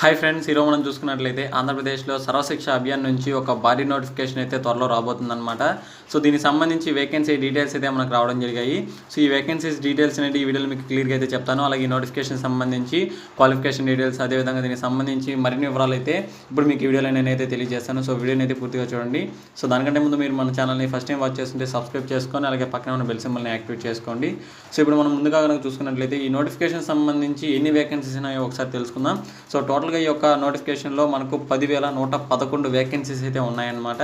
Hi friends, ఈరోజు మనం చూసుకున్నట్లయితే ఆంధ్రప్రదేశ్లో సర్వశిక్ష అభియాన్ నుంచి ఒక భారీ నోటిఫికేషన్ అయితే త్వరలో రాబోతుందన్నమాట. సో దీనికి సంబంధించి వేకెన్సీ డీటెయిల్స్ అయితే మనకు రావడం జరిగాయి. సో ఈ వేకెన్సీస్ డీటెయిల్స్ అనేది ఈ వీడియోలో మీకు క్లియర్గా అయితే చెప్తాను. అలాగే ఈ నోటిఫికేషన్ సంబంధించి క్వాలిఫికేషన్ డీటెయిల్స్, అదేవిధంగా దీనికి సంబంధించి మరిన్ని వివరాలు అయితే ఇప్పుడు మీకు ఈ వీడియోలో నేనైతే తెలియజేస్తాను. సో వీడియోని అయితే పూర్తిగా చూడండి. సో దానికంటే ముందు మీరు మన ఛానల్ని ఫస్ట్ టైం వాచ్ చేస్తుంటే సబ్స్క్రైబ్ చేసుకొని అలాగే పక్కన ఉన్న బెల్ సింబల్ని యాక్టివేట్ చేసుకోండి. సో ఇప్పుడు మనం ముందుగా కనుక చూసుకున్నట్లయితే ఈ నోటిఫికేషన్ సంబంధించి ఎన్ని వేకెన్సీస్ ఉన్నాయో ఒకసారి తెలుసుకుందాం. సో టోటల్గా ఈ యొక్క నోటిఫికేషన్లో మనకు 10,111 వేకెన్సీస్ అయితే ఉన్నాయన్నమాట.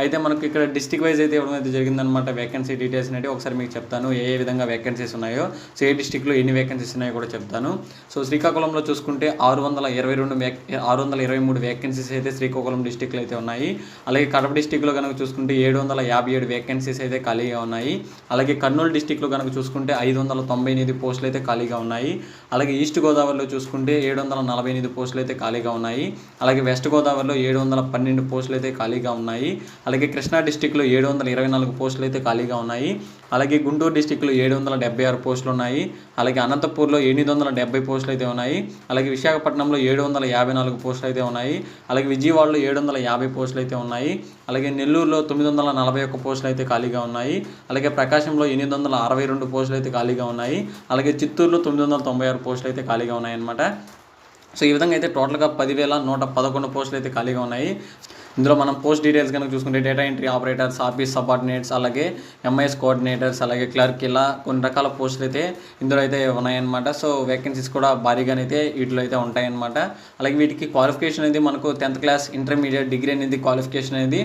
అయితే మనకు ఇక్కడ డిస్ట్రిక్ట్ వైజ్ అయితే ఇవ్వడం అయితే జరిగిందనమాట. వేకెన్సీ డీటెయిల్స్ అనేవి ఒకసారి మీకు చెప్తాను, ఏ విధంగా వేకెన్సీస్ ఉన్నాయో. సో ఏ డిస్ట్రిక్ట్లో ఎన్ని వేకెన్సీస్ ఉన్నాయో కూడా చెప్తాను. సో శ్రీకాకుళంలో చూసుకుంటే 623 వేకెన్సీస్ అయితే శ్రీకాకుళం డిస్ట్రిక్ట్లో అయితే ఉన్నాయి. అలాగే కడప డిస్ట్రిక్ట్లో కనుక చూసుకుంటే 757 వేకెన్సీస్ అయితే ఖాళీగా ఉన్నాయి. అలాగే కర్నూలు డిస్ట్రిక్ట్లో కనుక చూసుకుంటే 598 పోస్టులు అయితే ఖాళీగా ఉన్నాయి. అలాగే ఈస్ట్ గోదావరిలో చూసుకుంటే 748 పోస్టులు అయితే ఖాళీగా ఉన్నాయి. అలాగే వెస్ట్ గోదావరిలో 712 పోస్టులు అయితే ఖాళీగా ఉన్నాయి. అలాగే కృష్ణా డిస్టిక్లో 724 పోస్టులు అయితే ఖాళీగా ఉన్నాయి. అలాగే గుంటూరు డిస్టిక్లో 776 పోస్టులు ఉన్నాయి. అలాగే అనంతపూర్లో 870 పోస్టులు అయితే ఉన్నాయి. అలాగే విశాఖపట్నంలో 754 పోస్టులు అయితే ఉన్నాయి. అలాగే విజయవాడలో 750 పోస్టులు అయితే ఉన్నాయి. అలాగే నెల్లూరులో 941 పోస్టులు అయితే ఖాళీగా ఉన్నాయి. అలాగే ప్రకాశంలో 862 పోస్టులు అయితే ఖాళీగా ఉన్నాయి. అలాగే చిత్తూరులో 996 పోస్టులు అయితే ఖాళీగా ఉన్నాయన్నమాట. సో ఈ విధంగా అయితే టోటల్గా 10,111 పోస్టులు అయితే ఖాళీగా ఉన్నాయి. ఇందులో మనం పోస్ట్ డీటెయిల్స్ కనుక చూసుకుంటే data entry operators, office subordinates, అలాగే ఎంఐఎస్ కోఆర్డినేటర్స్, అలాగే క్లర్క్, ఇలా కొన్ని రకాల పోస్టులు అయితే ఇందులో అయితే ఉన్నాయన్నమాట. సో వేకెన్సీస్ కూడా భారీగానైతే వీటిలో అయితే ఉంటాయన్నమాట. అలాగే వీటికి క్వాలిఫికేషన్ అనేది మనకు 10th క్లాస్, ఇంటర్మీడియట్, డిగ్రీ అనేది క్వాలిఫికేషన్ అనేది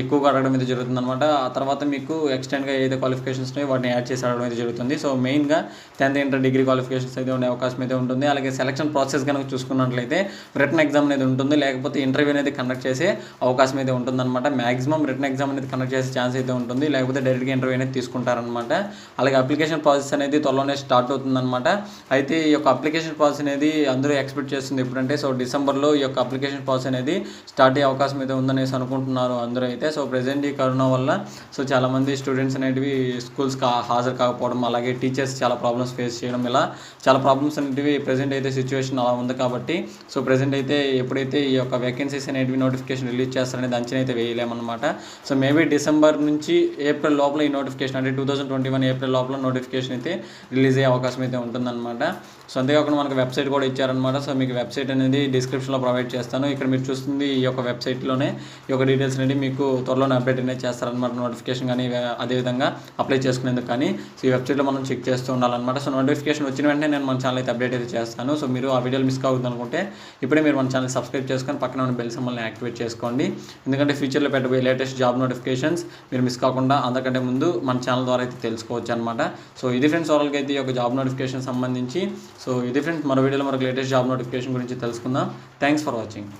ఎక్కువగా అడగడం అయితే జరుగుతుందన్నమాట. ఆ తర్వాత మీకు ఎక్స్టెండ్గా ఏదైతే క్వాలిఫికేషన్స్ ఉన్నాయో వాటిని యాడ్ చేసి అడగడం అయితే జరుగుతుంది. సో మెయిన్గా 10th ఇంటర్ డిగ్రీ క్వాలిఫికేషన్స్ అయితే ఉండే అవకాశం అయితే ఉంటుంది. అలాగే సెలక్షన్ ప్రాసెస్ కనుక చూసుకున్నట్లయితే రిటన్ ఎగ్జామ్ అనేది ఉంటుంది, లేకపోతే ఇంటర్వ్యూ అనేది కండక్ట్ చేసే అవకాశం అయితే ఉంటుందన్నమాట. మ్యాక్సిమం రిటన్ ఎగ్జామ్ అనేది కండక్ట్ చేసే ఛాన్స్ అయితే ఉంటుంది, లేకపోతే డైరెక్ట్గా ఇంటర్వ్యూ అనేది తీసుకుంటారనమాట. అలాగే అప్లికేషన్ ప్రాసెస్ అనేది త్వరలోనే స్టార్ట్ అవుతుందన్నమాట. అయితే ఈ యొక్క అప్లికేషన్ ప్రాసెస్ అనేది అందరూ ఎక్స్పెక్ట్ చేస్తుంది ఎప్పుడంటే సో డిసెంబర్లో ఈ యొక్క అప్లికేషన్ ప్రాసెస్ అనేది స్టార్ట్ అయ్యే అవకాశం అయితే ఉందనేసి అనుకుంటున్నారు అందరూ అయితే. సో ప్రజెంట్ ఈ కరోనా వల్ల సో చాలామంది స్టూడెంట్స్ అనేటివి స్కూల్స్కి హాజరు కాకపోవడం, అలాగే టీచర్స్ చాలా ప్రాబ్లమ్స్ ఫేస్ చేయడం, ఇలా చాలా ప్రాబ్లమ్స్ అనేటివి ప్రజెంట్ అయితే సిచ్యువేషన్ అలా ఉంది కాబట్టి సో ప్రజెంట్ అయితే ఎప్పుడైతే ఈ యొక్క వేకెన్సీస్ అనేటివి నోటిఫికేషన్ రిలీజ్ చేస్తారనేది అంచనా అయితే వేయలేమన్నమాట. సో మేబీ డిసెంబర్ నుంచి ఏప్రిల్ లోపల ఈ నోటిఫికేషన్ అంటే 2021 ఏప్రిల్ లోపల నోటిఫికేషన్ అయితే రిలీజ్ అయ్యే అవకాశం అయితే ఉంటుందన్నమాట. సో అంతేకాకుండా మనకు వెబ్సైట్ కూడా ఇచ్చారనమాట. సో మీకు వెబ్సైట్ అనేది డిస్క్రిప్షన్లో ప్రొవైడ్ చేస్తాను. ఇక్కడ మీరు చూస్తుంది ఈ యొక్క వెబ్సైట్లోనే ఈ యొక్క డీటెయిల్స్ అనేది మీకు త్వరలోనే అప్డేట్ అనేది చేస్తారనమాట. నోటిఫికేషన్ కానీ అదేవిధంగా అప్లై చేసుకునేందుకు కానీ సో ఈ వెబ్సైట్లో మనం చెక్ చేస్తూ ఉండాలన్నమాట. సో నోటిఫికేషన్ వచ్చిన వెంటనే నేను మన ఛానల్ అయితే అప్డేట్ అయితే చేస్తాను. సో మీరు ఆ వీడియోలు మిస్ కావద్దు అనుకుంటే ఇప్పుడే మీరు మన ఛానల్ సబ్స్క్రైబ్ చేసుకొని పక్కన ఉన్న బెల్ సింబల్ని యాక్టివేట్ చేసుకోండి. ఎందుకంటే ఫ్యూచర్లో పెట్టబోయే లేటెస్ట్ జాబ్ నోటిఫికేషన్స్ మీరు మిస్ కాకుండా అందరికంటే ముందు మన ఛానల్ ద్వారా అయితే తెలుసుకోవచ్చు అనమాట. సో ఇది ఫ్రెండ్స్ ఓవరాల్గా అయితే ఈ యొక్క జాబ్ నోటిఫికేషన్ సంబంధించి. సో ఇది ఫ్రెండ్స్ మరో వీడియోలో మనకు లేటెస్ట్ జాబ్ నోటిఫికేషన్ గురించి తెలుసుకుందాం. Thanks for watching.